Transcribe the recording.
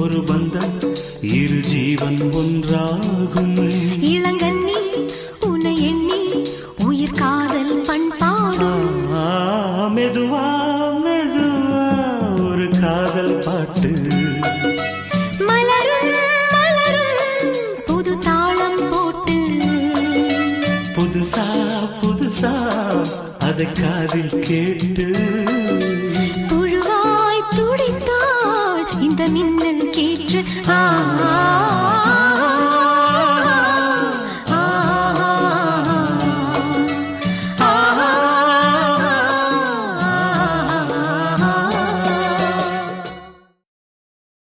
ஒரு பந்தம் இரு ஜீவன் ஒன்றாகும். இளங்கண்ணி உன்னை எண்ணி உயிர் காதல் பண்பாடும். மெதுவா மெதுவா ஒரு காதல் பாட்டு. மலரும் மலரும் புது தாளம் போட்டு. புதுசா புதுசா அதை காதில் கேட்டு. புழுவாய் துடித்தாள் இந்த மின்னல் கேற்று.